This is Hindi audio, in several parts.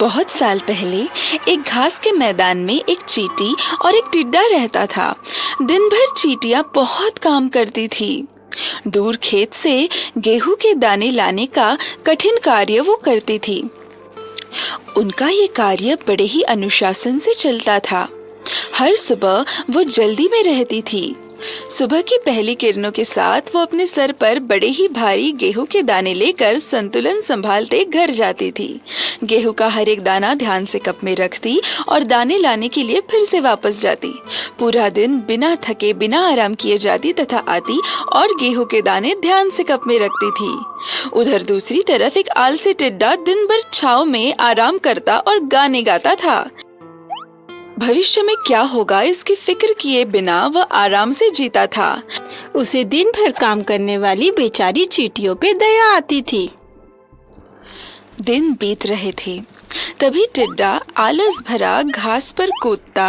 बहुत साल पहले एक घास के मैदान में एक चींटी और एक टिड्डा रहता था। दिन भर चींटियां बहुत काम करती थी। दूर खेत से गेहूं के दाने लाने का कठिन कार्य वो करती थी। उनका ये कार्य बड़े ही अनुशासन से चलता था। हर सुबह वो जल्दी में रहती थी। सुबह की पहली किरणों के साथ वो अपने सर पर बड़े ही भारी गेहूं के दाने लेकर संतुलन संभालते घर जाती थी। गेहूं का हर एक दाना ध्यान से कप में रखती और दाने लाने के लिए फिर से वापस जाती। पूरा दिन बिना थके बिना आराम किए जाती तथा आती और गेहूं के दाने ध्यान से कप में रखती थी। उधर दूसरी तरफ एक आलसी टिड्डा दिन भर छांव में आराम करता और गाने गाता था। भविष्य में क्या होगा इसकी फिक्र किए बिना वह आराम से जीता था। उसे दिन भर काम करने वाली बेचारी चींटियों पे दया आती थी। दिन बीत रहे थे, तभी टिड्डा आलस भरा घास पर कूदता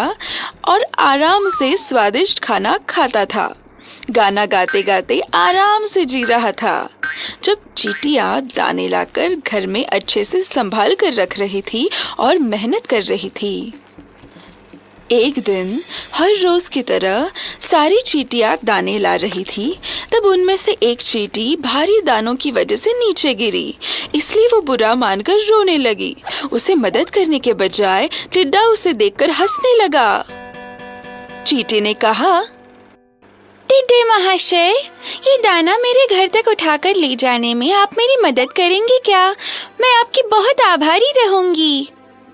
और आराम से स्वादिष्ट खाना खाता था। गाना गाते गाते आराम से जी रहा था। जब चींटियां दाने लाकर घर में अच्छे से संभाल कर रख रही थी और मेहनत कर रही थी। एक दिन हर रोज की तरह सारी चींटियां दाने ला रही थी। तब उनमें से एक चींटी भारी दानों की वजह से नीचे गिरी, इसलिए वो बुरा मानकर रोने लगी। उसे मदद करने के बजाय टिड्डा उसे देखकर हंसने लगा। चींटी ने कहा, टिड्डे महाशय, ये दाना मेरे घर तक उठाकर ले जाने में आप मेरी मदद करेंगे क्या? मैं आपकी बहुत आभारी रहूंगी।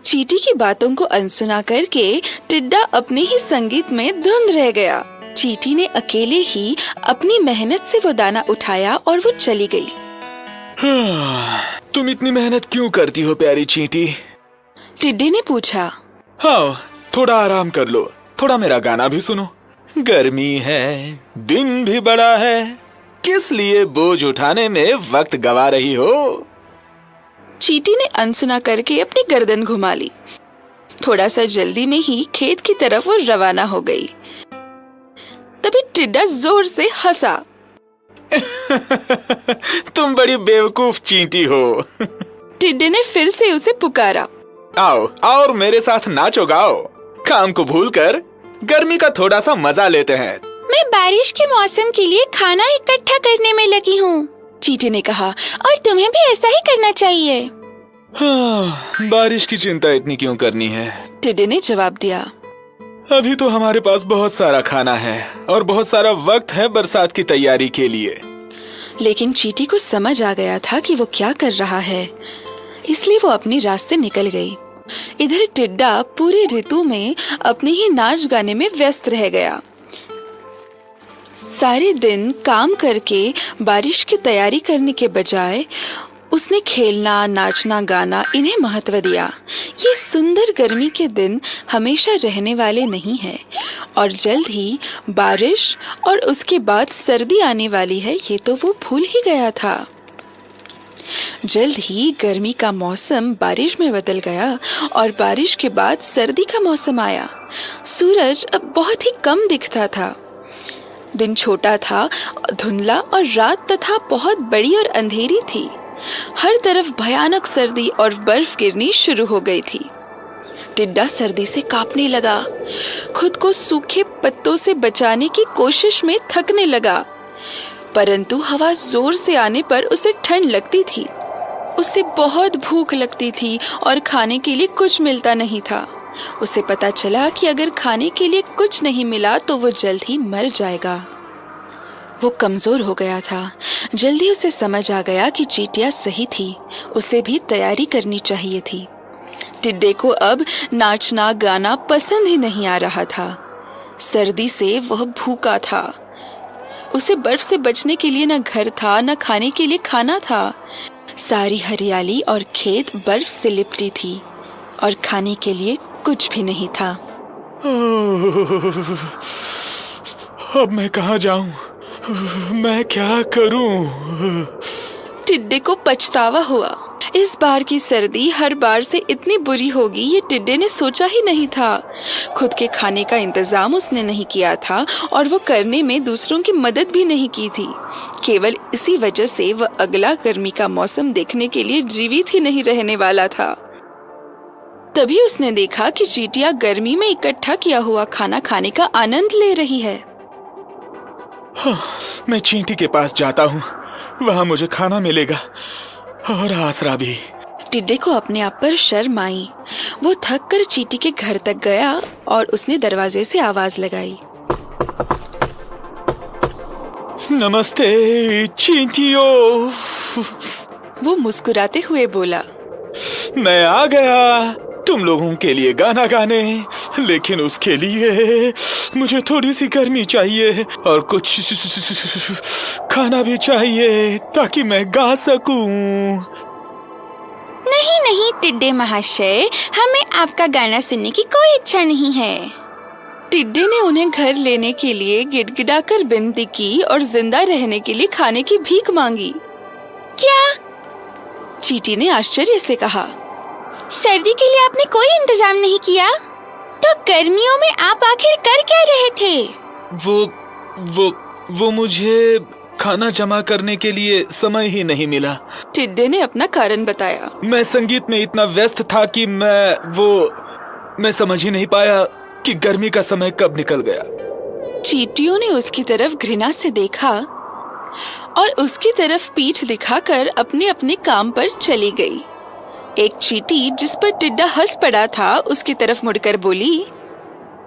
चींटी की बातों को अनसुना करके टिड्डा अपने ही संगीत में धुंध रह गया। चींटी ने अकेले ही अपनी मेहनत से वो दाना उठाया और वो चली गई। तुम इतनी मेहनत क्यों करती हो प्यारी चींटी? टिड्डे ने पूछा। हाँ, थोड़ा आराम कर लो, थोड़ा मेरा गाना भी सुनो। गर्मी है, दिन भी बड़ा है, किस लिए बोझ उठाने में वक्त गवा रही हो? चींटी ने अनसुना करके अपनी गर्दन घुमा ली। थोड़ा सा जल्दी में ही खेत की तरफ वो रवाना हो गई। तभी टिड्डा जोर से हंसा। तुम बड़ी बेवकूफ चींटी हो। टिड्डे ने फिर से उसे पुकारा। आओ और मेरे साथ नाचो गाओ। काम को भूलकर गर्मी का थोड़ा सा मजा लेते हैं। मैं बारिश के मौसम के लिए खाना इकट्ठा करने में लगी हूँ, चींटी ने कहा, और तुम्हें भी ऐसा ही करना चाहिए। हाँ, बारिश की चिंता इतनी क्यों करनी है? टिड्डे ने जवाब दिया। अभी तो हमारे पास बहुत सारा खाना है और बहुत सारा वक्त है बरसात की तैयारी के लिए। लेकिन चींटी को समझ आ गया था कि वो क्या कर रहा है, इसलिए वो अपने रास्ते निकल गई। इधर टिड्डा पूरी ऋतु में अपने ही नाच गाने में व्यस्त रह गया। सारे दिन काम करके बारिश की तैयारी करने के बजाय उसने खेलना, नाचना, गाना इन्हें महत्व दिया। ये सुंदर गर्मी के दिन हमेशा रहने वाले नहीं हैं और जल्द ही बारिश और उसके बाद सर्दी आने वाली है, ये तो वो भूल ही गया था। जल्द ही गर्मी का मौसम बारिश में बदल गया और बारिश के बाद सर्दी का मौसम आया। सूरज अब बहुत ही कम दिखता था। दिन छोटा था, धुंधला और रात तथा बहुत बड़ी और अंधेरी थी। हर तरफ भयानक सर्दी और बर्फ गिरनी शुरू हो गई थी। टिड्डा सर्दी से कांपने लगा, खुद को सूखे पत्तों से बचाने की कोशिश में थकने लगा, परंतु हवा जोर से आने पर उसे ठंड लगती थी। उसे बहुत भूख लगती थी और खाने के लिए कुछ मिलता नहीं था। उसे पता चला कि अगर खाने के लिए कुछ नहीं मिला तो वो जल्द ही मर जाएगा। वो कमजोर हो गया था। जल्दी उसे समझ आ गया कि चींटियां सही थी, उसे भी तैयारी करनी चाहिए थी। टिड्डे को अब नाचना गाना पसंद ही नहीं आ रहा था। सर्दी से वह भूखा था। उसे बर्फ से बचने के लिए न घर था न खाने के लिए खाना था। सारी हरियाली और खेत बर्फ से लिपटी थी और खाने के लिए कुछ भी नहीं था। अब मैं कहाँ जाऊं? मैं क्या करूं? टिड्डे को पछतावा हुआ। इस बार की सर्दी हर बार से इतनी बुरी होगी ये टिड्डे ने सोचा ही नहीं था। खुद के खाने का इंतजाम उसने नहीं किया था और वो करने में दूसरों की मदद भी नहीं की थी। केवल इसी वजह से वह अगला गर्मी का मौसम देखने के लिए जीवित ही नहीं रहने वाला था। तभी उसने देखा कि चींटियां गर्मी में इकट्ठा किया हुआ खाना खाने का आनंद ले रही है। मैं चींटी के पास जाता हूँ, वहाँ मुझे खाना मिलेगा और आसरा भी। टिड्डे को अपने आप पर शर्म आई। वो थक कर चींटी के घर तक गया और उसने दरवाजे से आवाज लगाई। नमस्ते चींटियों। वो मुस्कुराते हुए बोला, मैं आ गया तुम लोगों के लिए गाना गाने, लेकिन उसके लिए मुझे थोड़ी सी गर्मी चाहिए और कुछ खाना भी चाहिए ताकि मैं गा सकूं। नहीं नहीं टिड्डे महाशय, हमें आपका गाना सुनने की कोई इच्छा नहीं है। टिड्डे ने उन्हें घर लेने के लिए गिड़गिड़ाकर विनती की और जिंदा रहने के लिए खाने की भीख मांगी। क्या? चींटी ने आश्चर्य से कहा। सर्दी के लिए आपने कोई इंतजाम नहीं किया? तो गर्मियों में आप आखिर कर क्या रहे थे? वो मुझे खाना जमा करने के लिए समय ही नहीं मिला। टिड्डे ने अपना कारण बताया। मैं संगीत में इतना व्यस्त था कि मैं समझ ही नहीं पाया कि गर्मी का समय कब निकल गया। चींटियों ने उसकी तरफ घृणा से देखा और उसकी तरफ पीठ दिखाकर अपने अपने काम पर चली गई। एक चींटी जिस पर टिड्डा हंस पड़ा था उसकी तरफ मुड़कर बोली,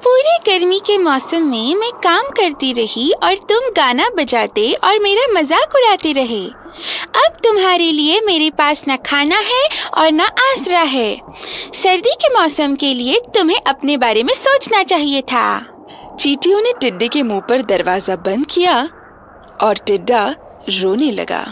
पूरे गर्मी के मौसम में मैं काम करती रही और तुम गाना बजाते और मेरा मजाक उड़ाते रहे। अब तुम्हारे लिए मेरे पास न खाना है और न आसरा है। सर्दी के मौसम के लिए तुम्हें अपने बारे में सोचना चाहिए था। चींटियों ने टिड्डे के मुंह पर दरवाजा बंद किया और टिड्डा रोने लगा।